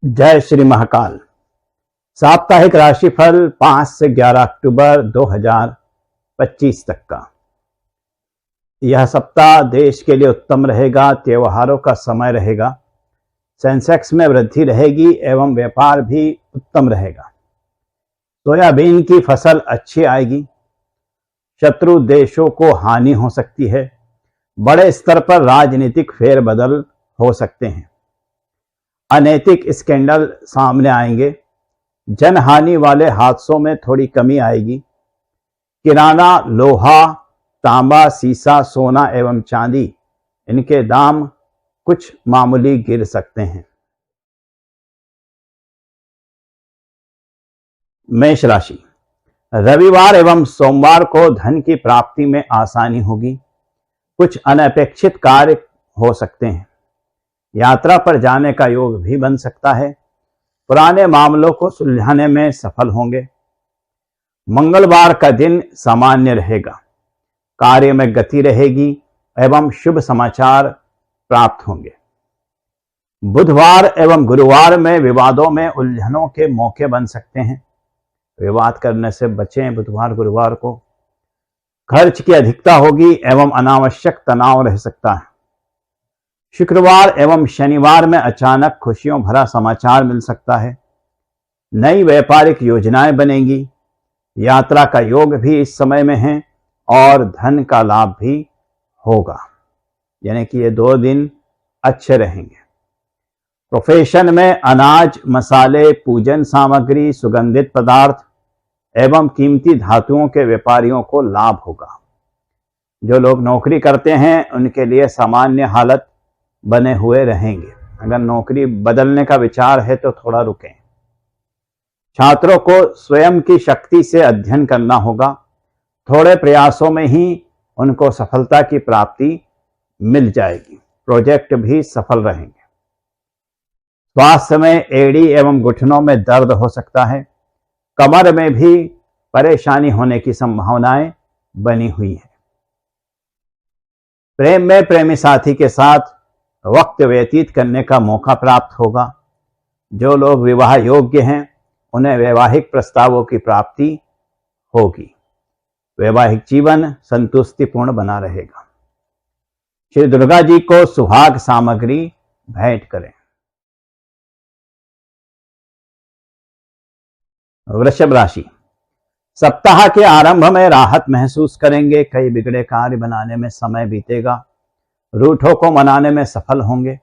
जय श्री महाकाल। साप्ताहिक राशिफल 5 से 11 अक्टूबर 2025 तक का। यह सप्ताह देश के लिए उत्तम रहेगा। त्योहारों का समय रहेगा। सेंसेक्स में वृद्धि रहेगी एवं व्यापार भी उत्तम रहेगा। सोयाबीन की फसल अच्छी आएगी। शत्रु देशों को हानि हो सकती है। बड़े स्तर पर राजनीतिक फेरबदल हो सकते हैं। अनैतिक स्कैंडल सामने आएंगे। जनहानि वाले हादसों में थोड़ी कमी आएगी। किराना, लोहा, तांबा, सीसा, सोना एवं चांदी, इनके दाम कुछ मामूली गिर सकते हैं। मेष राशि। रविवार एवं सोमवार को धन की प्राप्ति में आसानी होगी। कुछ अनपेक्षित कार्य हो सकते हैं। यात्रा पर जाने का योग भी बन सकता है। पुराने मामलों को सुलझाने में सफल होंगे। मंगलवार का दिन सामान्य रहेगा। कार्य में गति रहेगी एवं शुभ समाचार प्राप्त होंगे। बुधवार एवं गुरुवार में विवादों में उलझनों के मौके बन सकते हैं। विवाद करने से बचें। बुधवार गुरुवार को खर्च की अधिकता होगी एवं अनावश्यक तनाव रह सकता है। शुक्रवार एवं शनिवार में अचानक खुशियों भरा समाचार मिल सकता है। नई व्यापारिक योजनाएं बनेंगी। यात्रा का योग भी इस समय में है और धन का लाभ भी होगा, यानी कि ये 2 दिन अच्छे रहेंगे। प्रोफेशन में अनाज, मसाले, पूजन सामग्री, सुगंधित पदार्थ एवं कीमती धातुओं के व्यापारियों को लाभ होगा। जो लोग नौकरी करते हैं उनके लिए सामान्य हालत बने हुए रहेंगे। अगर नौकरी बदलने का विचार है तो थोड़ा रुकें। छात्रों को स्वयं की शक्ति से अध्ययन करना होगा। थोड़े प्रयासों में ही उनको सफलता की प्राप्ति मिल जाएगी। प्रोजेक्ट भी सफल रहेंगे। स्वास्थ्य में एड़ी एवं घुटनों में दर्द हो सकता है। कमर में भी परेशानी होने की संभावनाएं बनी हुई है। प्रेम में प्रेमी साथी के साथ वक्त व्यतीत करने का मौका प्राप्त होगा। जो लोग विवाह योग्य हैं उन्हें वैवाहिक प्रस्तावों की प्राप्ति होगी। वैवाहिक जीवन संतुष्टिपूर्ण बना रहेगा। श्री दुर्गा जी को सुहाग सामग्री भेंट करें। वृषभ राशि। सप्ताह के आरंभ में राहत महसूस करेंगे। कई बिगड़े कार्य बनाने में समय बीतेगा। रूठों को मनाने में सफल होंगे।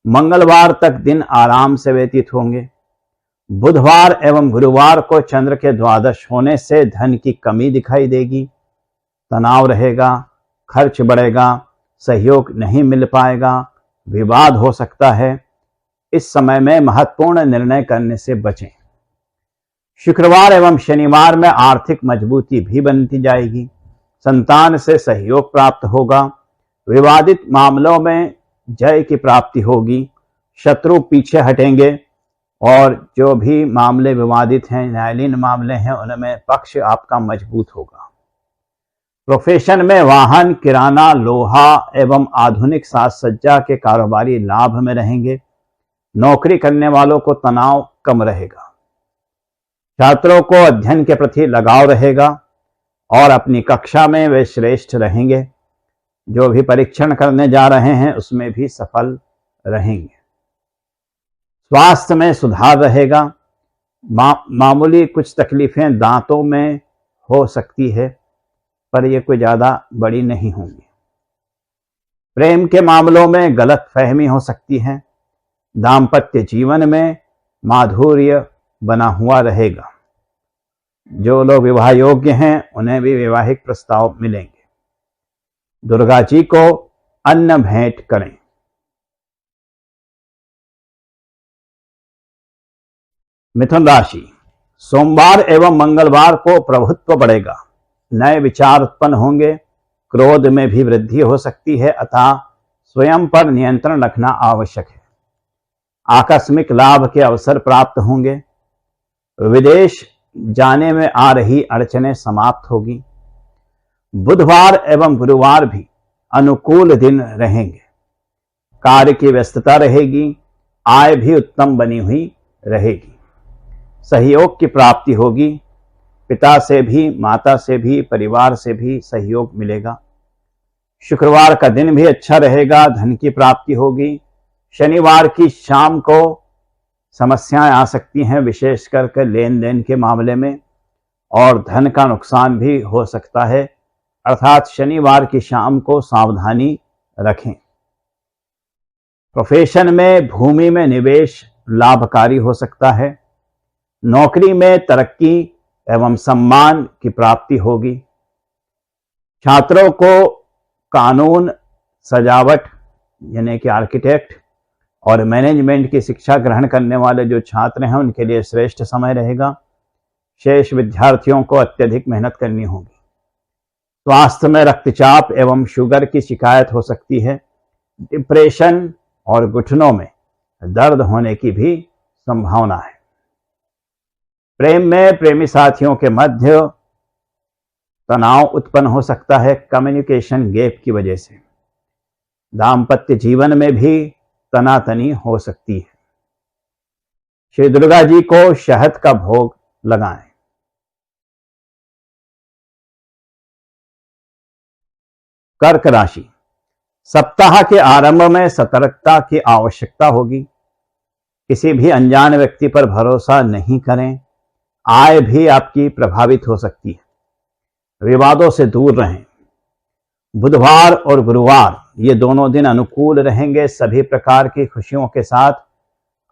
मंगलवार तक दिन आराम से व्यतीत होंगे। बुधवार एवं गुरुवार को चंद्र के द्वादश होने से धन की कमी दिखाई देगी। तनाव रहेगा। खर्च बढ़ेगा। सहयोग नहीं मिल पाएगा। विवाद हो सकता है। इस समय में महत्वपूर्ण निर्णय करने से बचें। शुक्रवार एवं शनिवार में आर्थिक मजबूती भी बनती जाएगी। संतान से सहयोग प्राप्त होगा। विवादित मामलों में जय की प्राप्ति होगी। शत्रु पीछे हटेंगे और जो भी मामले विवादित हैं, न्यायालयीन मामले हैं, उनमें पक्ष आपका मजबूत होगा। प्रोफेशन में वाहन, किराना, लोहा एवं आधुनिक साज सज्जा के कारोबारी लाभ में रहेंगे। नौकरी करने वालों को तनाव कम रहेगा। छात्रों को अध्ययन के प्रति लगाव रहेगा और अपनी कक्षा में वे श्रेष्ठ रहेंगे। जो भी परीक्षण करने जा रहे हैं उसमें भी सफल रहेंगे। स्वास्थ्य में सुधार रहेगा। मामूली कुछ तकलीफें दांतों में हो सकती है, पर यह कोई ज्यादा बड़ी नहीं होंगी। प्रेम के मामलों में गलतफहमी हो सकती है। दाम्पत्य जीवन में माधुर्य बना हुआ रहेगा। जो लोग विवाह योग्य हैं उन्हें भी वैवाहिक प्रस्ताव मिलेंगे। दुर्गा जी को अन्न भेंट करें। मिथुन राशि। सोमवार एवं मंगलवार को प्रभुत्व बढ़ेगा। नए विचार उत्पन्न होंगे। क्रोध में भी वृद्धि हो सकती है, अतः स्वयं पर नियंत्रण रखना आवश्यक है। आकस्मिक लाभ के अवसर प्राप्त होंगे। विदेश जाने में आ रही अड़चनें समाप्त होगी। बुधवार एवं गुरुवार भी अनुकूल दिन रहेंगे। कार्य की व्यस्तता रहेगी। आय भी उत्तम बनी हुई रहेगी। सहयोग की प्राप्ति होगी। पिता से भी, माता से भी, परिवार से भी सहयोग मिलेगा। शुक्रवार का दिन भी अच्छा रहेगा, धन की प्राप्ति होगी। शनिवार की शाम को समस्याएं आ सकती हैं, विशेष करके लेन देन के मामले में, और धन का नुकसान भी हो सकता है, अर्थात शनिवार की शाम को सावधानी रखें। प्रोफेशन में, भूमि में निवेश लाभकारी हो सकता है। नौकरी में तरक्की एवं सम्मान की प्राप्ति होगी। छात्रों को कानून, सजावट यानी कि आर्किटेक्ट और मैनेजमेंट की शिक्षा ग्रहण करने वाले जो छात्र हैं उनके लिए श्रेष्ठ समय रहेगा। शेष विद्यार्थियों को अत्यधिक मेहनत करनी होगी। स्वास्थ्य में रक्तचाप एवं शुगर की शिकायत हो सकती है। डिप्रेशन और घुटनों में दर्द होने की भी संभावना है। प्रेम में प्रेमी साथियों के मध्य तनाव उत्पन्न हो सकता है कम्युनिकेशन गैप की वजह से। दाम्पत्य जीवन में भी तनातनी हो सकती है। श्री दुर्गा जी को शहद का भोग लगाएं। कर्क राशि, सप्ताह के आरंभ में सतर्कता की आवश्यकता होगी। किसी भी अनजान व्यक्ति पर भरोसा नहीं करें। आय भी आपकी प्रभावित हो सकती है। विवादों से दूर रहें। बुधवार और गुरुवार ये दोनों दिन अनुकूल रहेंगे। सभी प्रकार की खुशियों के साथ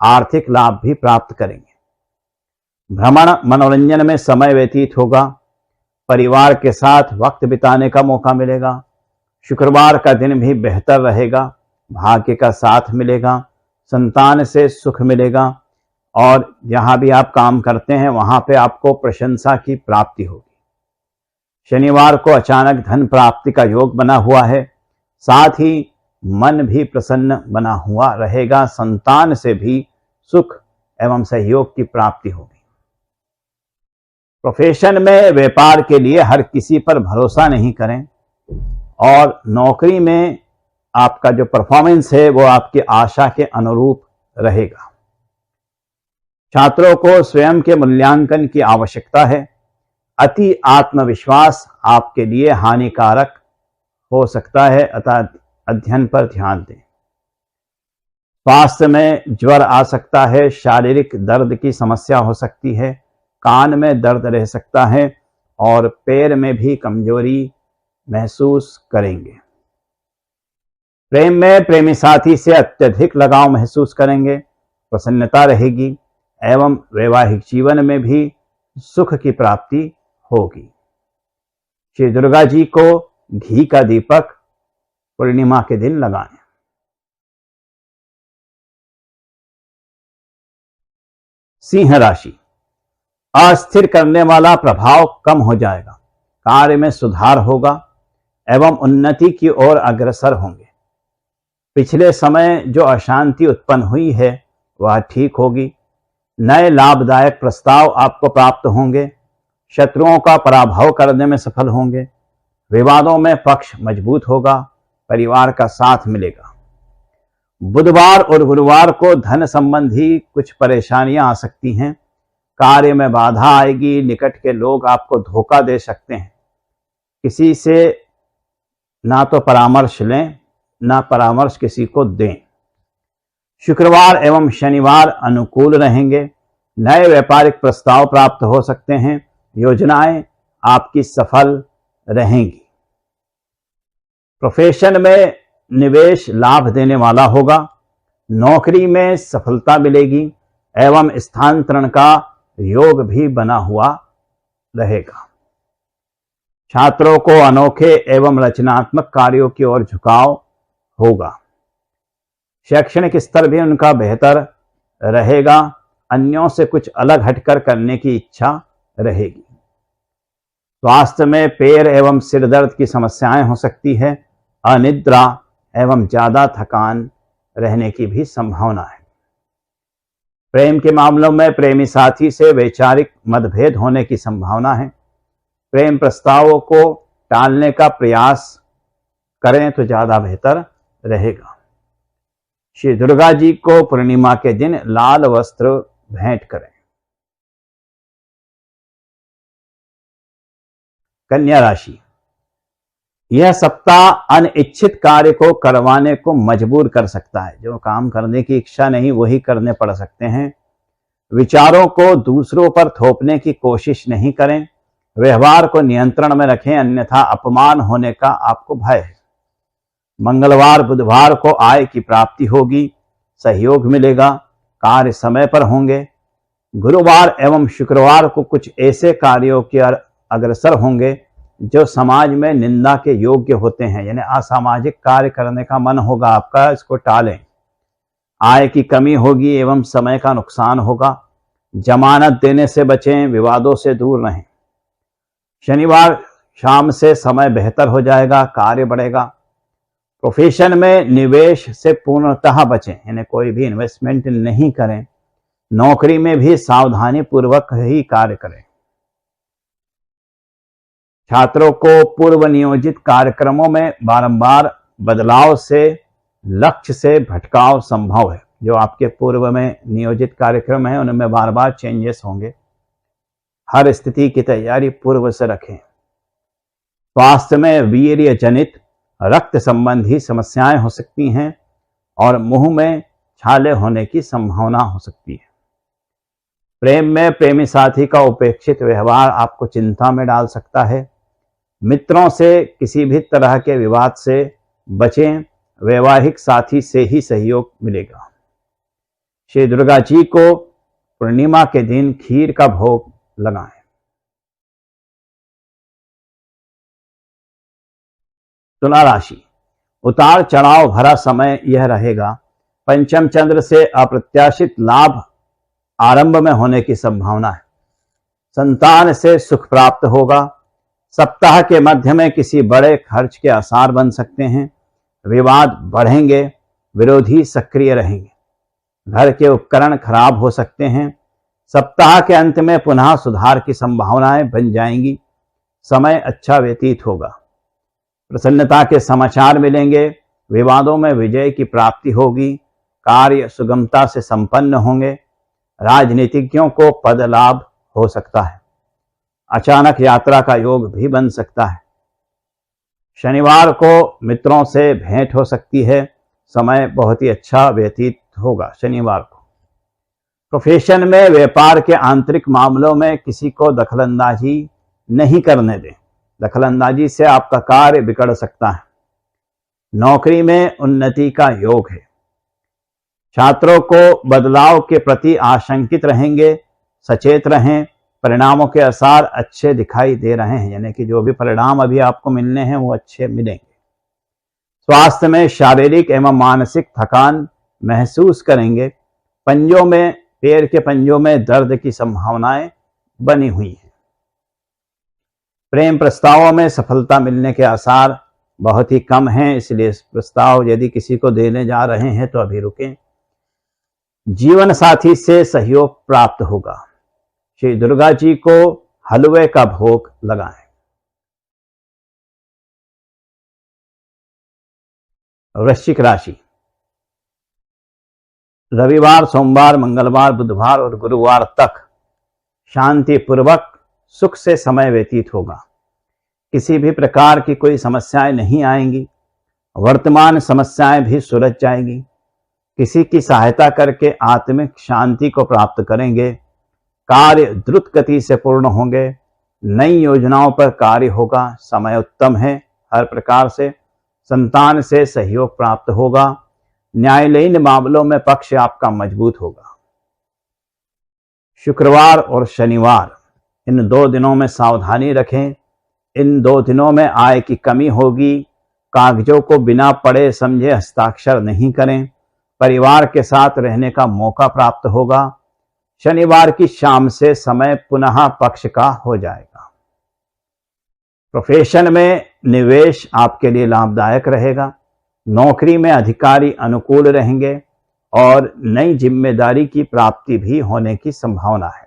आर्थिक लाभ भी प्राप्त करेंगे। भ्रमण मनोरंजन में समय व्यतीत होगा। परिवार के साथ वक्त बिताने का मौका मिलेगा। शुक्रवार का दिन भी बेहतर रहेगा। भाग्य का साथ मिलेगा। संतान से सुख मिलेगा और जहां भी आप काम करते हैं वहां पे आपको प्रशंसा की प्राप्ति होगी। शनिवार को अचानक धन प्राप्ति का योग बना हुआ है। साथ ही मन भी प्रसन्न बना हुआ रहेगा। संतान से भी सुख एवं सहयोग की प्राप्ति होगी। प्रोफेशन में, व्यापार के लिए हर किसी पर भरोसा नहीं करें और नौकरी में आपका जो परफॉर्मेंस है वो आपकी आशा के अनुरूप रहेगा। छात्रों को स्वयं के मूल्यांकन की आवश्यकता है। अति आत्मविश्वास आपके लिए हानिकारक हो सकता है, अतः अध्ययन पर ध्यान दें। स्वास्थ्य में ज्वर आ सकता है। शारीरिक दर्द की समस्या हो सकती है। कान में दर्द रह सकता है और पैर में भी कमजोरी महसूस करेंगे। प्रेम में प्रेमी साथी से अत्यधिक लगाव महसूस करेंगे। प्रसन्नता रहेगी एवं वैवाहिक जीवन में भी सुख की प्राप्ति होगी। श्री दुर्गा जी को घी का दीपक पूर्णिमा के दिन लगाएं। सिंह राशि, अस्थिर करने वाला प्रभाव कम हो जाएगा। कार्य में सुधार होगा एवं उन्नति की ओर अग्रसर होंगे। पिछले समय जो अशांति उत्पन्न हुई है वह ठीक होगी। नए लाभदायक प्रस्ताव आपको प्राप्त होंगे। शत्रुओं का पराभव करने में सफल होंगे। विवादों में पक्ष मजबूत होगा। परिवार का साथ मिलेगा। बुधवार और गुरुवार को धन संबंधी कुछ परेशानियां आ सकती हैं। कार्य में बाधा आएगी। निकट के लोग आपको धोखा दे सकते हैं। किसी से ना तो परामर्श लें, ना परामर्श किसी को दें। शुक्रवार एवं शनिवार अनुकूल रहेंगे। नए व्यापारिक प्रस्ताव प्राप्त हो सकते हैं। योजनाएं आपकी सफल रहेंगी। प्रोफेशन में निवेश लाभ देने वाला होगा। नौकरी में सफलता मिलेगी एवं स्थानांतरण का योग भी बना हुआ रहेगा। छात्रों को अनोखे एवं रचनात्मक कार्यों की ओर झुकाव होगा। शैक्षणिक स्तर भी उनका बेहतर रहेगा। अन्यों से कुछ अलग हटकर करने की इच्छा रहेगी। स्वास्थ्य में पैर एवं सिर दर्द की समस्याएं हो सकती है। अनिद्रा एवं ज्यादा थकान रहने की भी संभावना है। प्रेम के मामलों में प्रेमी साथी से वैचारिक मतभेद होने की संभावना है। प्रेम प्रस्तावों को टालने का प्रयास करें तो ज्यादा बेहतर रहेगा। श्री दुर्गा जी को पूर्णिमा के दिन लाल वस्त्र भेंट करें। कन्या राशि, यह सप्ताह अनिच्छित कार्य को करवाने को मजबूर कर सकता है। जो काम करने की इच्छा नहीं वही करने पड़ सकते हैं। विचारों को दूसरों पर थोपने की कोशिश नहीं करें। व्यवहार को नियंत्रण में रखें, अन्यथा अपमान होने का आपको भय है। मंगलवार बुधवार को आय की प्राप्ति होगी, सहयोग मिलेगा, कार्य समय पर होंगे। गुरुवार एवं शुक्रवार को कुछ ऐसे कार्यों की अग्रसर होंगे जो समाज में निंदा के योग्य होते हैं, यानी असामाजिक कार्य करने का मन होगा आपका, इसको टालें। आय की कमी होगी एवं समय का नुकसान होगा। जमानत देने से बचें, विवादों से दूर रहें। शनिवार शाम से समय बेहतर हो जाएगा, कार्य बढ़ेगा। प्रोफेशन में निवेश से पूर्णतः बचें, यानी कोई भी इन्वेस्टमेंट नहीं करें। नौकरी में भी सावधानी पूर्वक ही कार्य करें। छात्रों को पूर्व नियोजित कार्यक्रमों में बारंबार बदलाव से लक्ष्य से भटकाव संभव है। जो आपके पूर्व में नियोजित कार्यक्रम है उनमें बार बार चेंजेस होंगे। हर स्थिति की तैयारी पूर्व से रखें। स्वास्थ्य में वीर्य जनित रक्त संबंधी समस्याएं हो सकती हैं और मुंह में छाले होने की संभावना हो सकती है। प्रेम में प्रेमी साथी का उपेक्षित व्यवहार आपको चिंता में डाल सकता है। मित्रों से किसी भी तरह के विवाद से बचें। वैवाहिक साथी से ही सहयोग मिलेगा। श्री दुर्गा जी को पूर्णिमा के दिन खीर का भोग लगाएं। तुला राशि, उतार चढ़ाव भरा समय यह रहेगा। पंचम चंद्र से अप्रत्याशित लाभ आरंभ में होने की संभावना है। संतान से सुख प्राप्त होगा। सप्ताह के मध्य में किसी बड़े खर्च के आसार बन सकते हैं। विवाद बढ़ेंगे, विरोधी सक्रिय रहेंगे। घर के उपकरण खराब हो सकते हैं। सप्ताह के अंत में पुनः सुधार की संभावनाएं बन जाएंगी। समय अच्छा व्यतीत होगा। प्रसन्नता के समाचार मिलेंगे। विवादों में विजय की प्राप्ति होगी। कार्य सुगमता से संपन्न होंगे। राजनीतिज्ञों को पद लाभ हो सकता है। अचानक यात्रा का योग भी बन सकता है। शनिवार को मित्रों से भेंट हो सकती है। समय बहुत ही अच्छा व्यतीत होगा शनिवार को। प्रोफेशन में व्यापार के आंतरिक मामलों में किसी को दखलंदाजी नहीं करने दें। दखलंदाजी से आपका कार्य बिगड़ सकता है। नौकरी में उन्नति का योग है। छात्रों को बदलाव के प्रति आशंकित रहेंगे। सचेत रहें। परिणामों के आसार अच्छे दिखाई दे रहे हैं, यानी कि जो भी परिणाम अभी आपको मिलने हैं वो अच्छे मिलेंगे। स्वास्थ्य में शारीरिक एवं मानसिक थकान महसूस करेंगे। पंजों में, पैर के पंजों में दर्द की संभावनाएं बनी हुई हैं। प्रेम प्रस्तावों में सफलता मिलने के आसार बहुत ही कम हैं, इसलिए प्रस्ताव यदि किसी को देने जा रहे हैं तो अभी रुकें। जीवन साथी से सहयोग प्राप्त होगा। श्री दुर्गा जी को हलवे का भोग लगाएं। वृश्चिक राशि, रविवार सोमवार मंगलवार बुधवार और गुरुवार तक शांति पूर्वक सुख से समय व्यतीत होगा। किसी भी प्रकार की कोई समस्याएं नहीं आएंगी। वर्तमान समस्याएं भी सुलझ जाएंगी। किसी की सहायता करके आत्मिक शांति को प्राप्त करेंगे। कार्य द्रुत गति से पूर्ण होंगे। नई योजनाओं पर कार्य होगा। समय उत्तम है हर प्रकार से। संतान से सहयोग प्राप्त होगा। न्यायालयीन मामलों में पक्ष आपका मजबूत होगा। शुक्रवार और शनिवार इन 2 दिनों में सावधानी रखें। इन 2 दिनों में आय की कमी होगी। कागजों को बिना पढ़े समझे हस्ताक्षर नहीं करें। परिवार के साथ रहने का मौका प्राप्त होगा। शनिवार की शाम से समय पुनः पक्ष का हो जाएगा। प्रोफेशन में निवेश आपके लिए लाभदायक रहेगा। नौकरी में अधिकारी अनुकूल रहेंगे और नई जिम्मेदारी की प्राप्ति भी होने की संभावना है।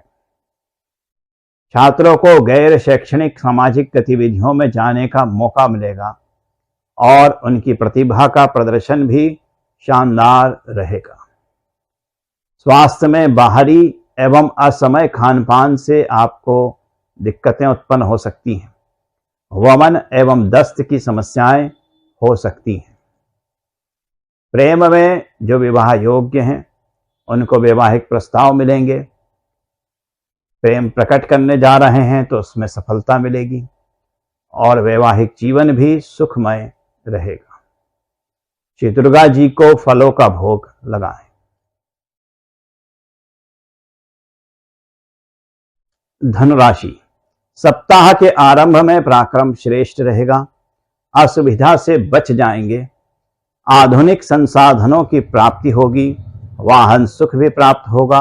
छात्रों को गैर शैक्षणिक सामाजिक गतिविधियों में जाने का मौका मिलेगा और उनकी प्रतिभा का प्रदर्शन भी शानदार रहेगा। स्वास्थ्य में बाहरी एवं असमय खानपान से आपको दिक्कतें उत्पन्न हो सकती हैं। वमन एवं दस्त की समस्याएं हो सकती हैं। प्रेम में जो विवाह योग्य हैं उनको वैवाहिक प्रस्ताव मिलेंगे। प्रेम प्रकट करने जा रहे हैं तो उसमें सफलता मिलेगी और वैवाहिक जीवन भी सुखमय रहेगा। श्री दुर्गा जी को फलों का भोग लगाएं। धनुराशि, सप्ताह के आरंभ में पराक्रम श्रेष्ठ रहेगा। असुविधा से बच जाएंगे। आधुनिक संसाधनों की प्राप्ति होगी। वाहन सुख भी प्राप्त होगा।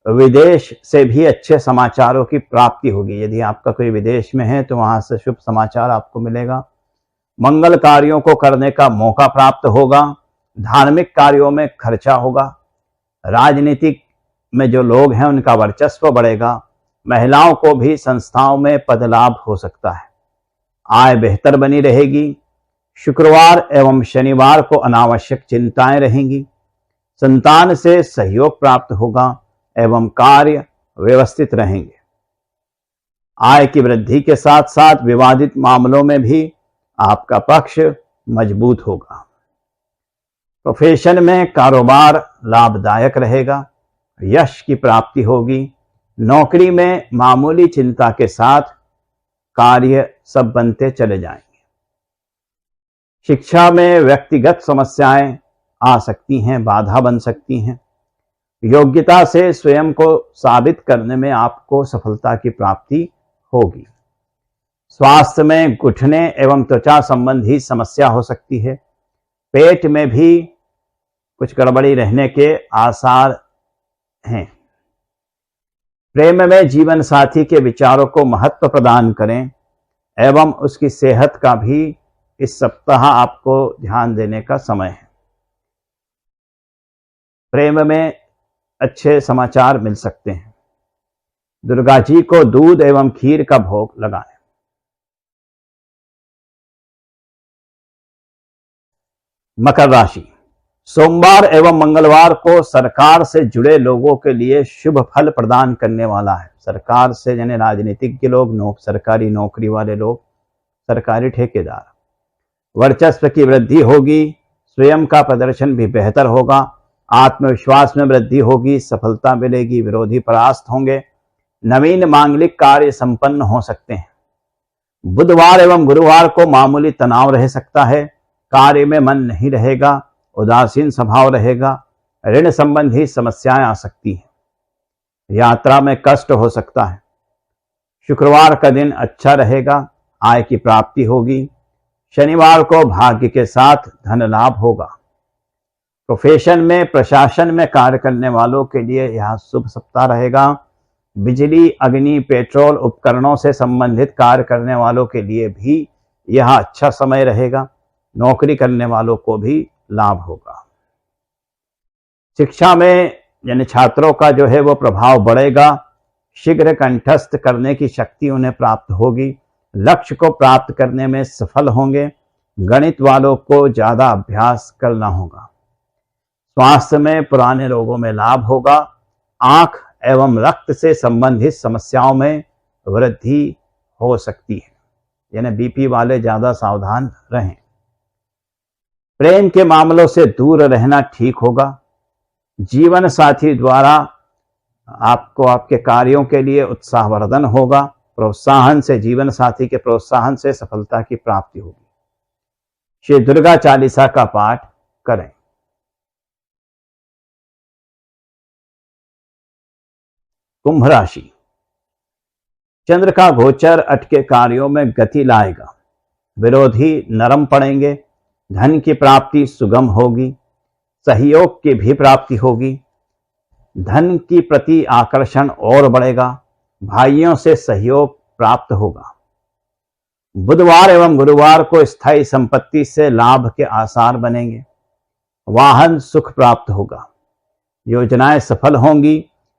विदेश से भी अच्छे समाचारों की प्राप्ति होगी। यदि आपका कोई विदेश में है तो वहां से शुभ समाचार आपको मिलेगा। मंगल कार्यों को करने का मौका प्राप्त होगा। धार्मिक कार्यों में खर्चा होगा। राजनीतिक में जो लोग हैं उनका वर्चस्व बढ़ेगा। महिलाओं को भी संस्थाओं में पद लाभ हो सकता है। आय बेहतर बनी रहेगी। शुक्रवार एवं शनिवार को अनावश्यक चिंताएं रहेंगी। संतान से सहयोग प्राप्त होगा एवं कार्य व्यवस्थित रहेंगे। आय की वृद्धि के साथ साथ विवादित मामलों में भी आपका पक्ष मजबूत होगा। प्रोफेशन में कारोबार लाभदायक रहेगा। यश की प्राप्ति होगी। नौकरी में मामूली चिंता के साथ कार्य सब बनते चले जाएंगे। शिक्षा में व्यक्तिगत समस्याएं आ सकती हैं, बाधा बन सकती हैं। योग्यता से स्वयं को साबित करने में आपको सफलता की प्राप्ति होगी। स्वास्थ्य में घुटने एवं त्वचा संबंधी समस्या हो सकती है। पेट में भी कुछ गड़बड़ी रहने के आसार हैं। प्रेम में जीवन साथी के विचारों को महत्व प्रदान करें एवं उसकी सेहत का भी इस सप्ताह आपको ध्यान देने का समय है। प्रेम में अच्छे समाचार मिल सकते हैं। दुर्गा जी को दूध एवं खीर का भोग लगाएं। मकर राशि, सोमवार एवं मंगलवार को सरकार से जुड़े लोगों के लिए शुभ फल प्रदान करने वाला है। सरकार से यानी राजनीतिज्ञ लोग, सरकारी नौकरी वाले लोग, सरकारी ठेकेदार। वर्चस्व की वृद्धि होगी। स्वयं का प्रदर्शन भी बेहतर होगा। आत्मविश्वास में वृद्धि होगी। सफलता मिलेगी। विरोधी परास्त होंगे। नवीन मांगलिक कार्य संपन्न हो सकते हैं। बुधवार एवं गुरुवार को मामूली तनाव रह सकता है। कार्य में मन नहीं रहेगा। उदासीन स्वभाव रहेगा। ऋण संबंधी समस्याएं आ सकती हैं। यात्रा में कष्ट हो सकता है। शुक्रवार का दिन अच्छा रहेगा। आय की प्राप्ति होगी। शनिवार को भाग्य के साथ धन लाभ होगा। प्रोफेशन में, प्रशासन में कार्य करने वालों के लिए यह शुभ सप्ताह रहेगा। बिजली, अग्नि, पेट्रोल उपकरणों से संबंधित कार्य करने वालों के लिए भी यह अच्छा समय रहेगा। नौकरी करने वालों को भी लाभ होगा। शिक्षा में यानी छात्रों का जो है वो प्रभाव बढ़ेगा। शीघ्र कंठस्थ करने की शक्ति उन्हें प्राप्त होगी। लक्ष्य को प्राप्त करने में सफल होंगे। गणित वालों को ज्यादा अभ्यास करना होगा। स्वास्थ्य में पुराने रोगों में लाभ होगा। आंख एवं रक्त से संबंधित समस्याओं में वृद्धि हो सकती है, यानी बीपी वाले ज्यादा सावधान रहें। प्रेम के मामलों से दूर रहना ठीक होगा। जीवन साथी द्वारा आपको आपके कार्यों के लिए उत्साहवर्धन होगा। प्रोत्साहन से, जीवन साथी के प्रोत्साहन से सफलता की प्राप्ति होगी। श्री दुर्गा चालीसा का पाठ करें। कुंभ राशि, चंद्र का गोचर अटके कार्यों में गति लाएगा। विरोधी नरम पड़ेंगे। धन की प्राप्ति सुगम होगी। सहयोग की भी प्राप्ति होगी। धन की प्रति आकर्षण और बढ़ेगा। भाइयों से सहयोग प्राप्त होगा। बुधवार एवं गुरुवार को स्थायी संपत्ति से लाभ के आसार बनेंगे। वाहन सुख प्राप्त होगा। योजनाएं सफल होंगी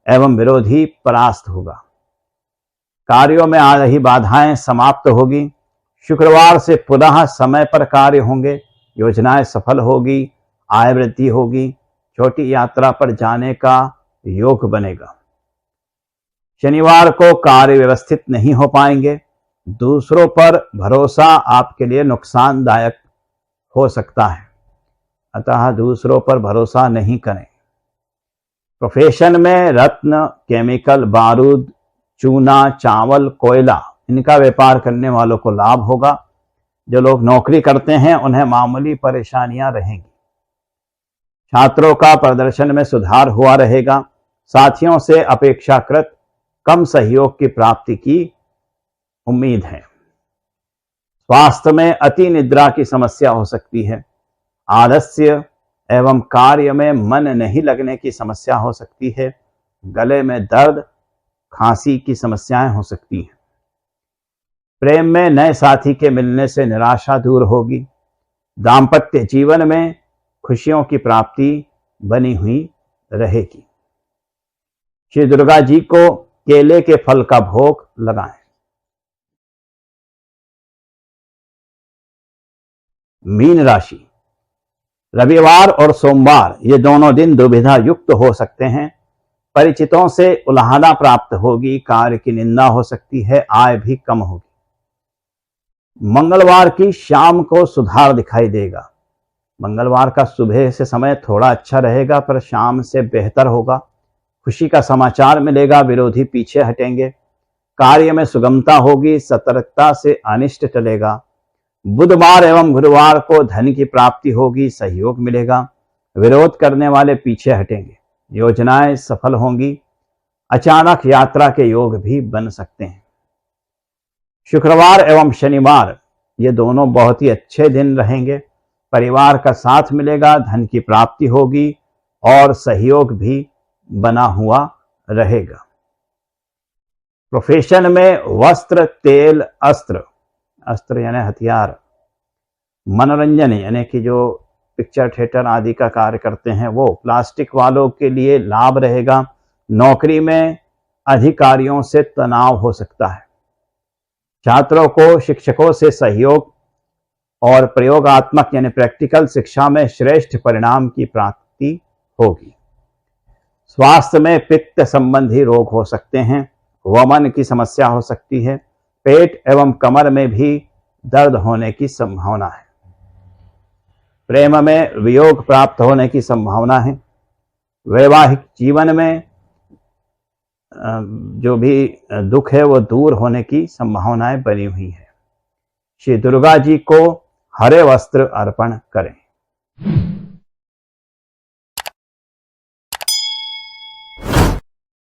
एवं विरोधी परास्त होगा। कार्यों में आ रही बाधाएं समाप्त होगी। शुक्रवार से पुनः समय पर कार्य होंगे। योजनाएं सफल होगी। आय वृद्धि होगी, छोटी यात्रा पर जाने का योग बनेगा। शनिवार को कार्य व्यवस्थित नहीं हो पाएंगे, दूसरों पर भरोसा आपके लिए नुकसानदायक हो सकता है, अतः दूसरों पर भरोसा नहीं करें। प्रोफेशन में रत्न, केमिकल, बारूद, चूना, चावल, कोयला, इनका व्यापार करने वालों को लाभ होगा। जो लोग नौकरी करते हैं उन्हें मामूली परेशानियां रहेंगी। छात्रों का प्रदर्शन में सुधार हुआ रहेगा। साथियों से अपेक्षाकृत कम सहयोग की प्राप्ति की उम्मीद है। स्वास्थ्य में अति निद्रा की समस्या हो सकती है। आलस्य एवं कार्य में मन नहीं लगने की समस्या हो सकती है। गले में दर्द, खांसी की समस्याएं हो सकती हैं। प्रेम में नए साथी के मिलने से निराशा दूर होगी। दाम्पत्य जीवन में खुशियों की प्राप्ति बनी हुई रहेगी। श्री दुर्गा जी को केले के फल का भोग लगाएं। मीन राशि, रविवार और सोमवार ये दोनों दिन दुविधा युक्त हो सकते हैं। परिचितों से उलाहना प्राप्त होगी, कार्य की निंदा हो सकती है, आय भी कम होगी। मंगलवार की शाम को सुधार दिखाई देगा। मंगलवार का सुबह से समय थोड़ा अच्छा रहेगा, पर शाम से बेहतर होगा। खुशी का समाचार मिलेगा, विरोधी पीछे हटेंगे। कार्य में सुगमता होगी, सतर्कता से अनिष्ट टलेगा। बुधवार एवं गुरुवार को धन की प्राप्ति होगी, सहयोग मिलेगा। विरोध करने वाले पीछे हटेंगे। योजनाएं सफल होंगी। अचानक यात्रा के योग भी बन सकते हैं। शुक्रवार एवं शनिवार ये दोनों बहुत ही अच्छे दिन रहेंगे। परिवार का साथ मिलेगा, धन की प्राप्ति होगी और सहयोग भी बना हुआ रहेगा। प्रोफेशन में वस्त्र, तेल, अस्त्र यानी हथियार, मनोरंजन यानी कि जो पिक्चर थिएटर आदि का कार्य करते हैं वो, प्लास्टिक वालों के लिए लाभ रहेगा। नौकरी में अधिकारियों से तनाव हो सकता है। छात्रों को शिक्षकों से सहयोग और प्रयोगात्मक यानी प्रैक्टिकल शिक्षा में श्रेष्ठ परिणाम की प्राप्ति होगी। स्वास्थ्य में पित्त संबंधी रोग हो सकते हैं। वमन की समस्या हो सकती है। पेट एवं कमर में भी दर्द होने की संभावना है। प्रेम में वियोग प्राप्त होने की संभावना है। वैवाहिक जीवन में जो भी दुख है वो दूर होने की संभावनाएं बनी हुई है। श्री दुर्गा जी को हरे वस्त्र अर्पण करें।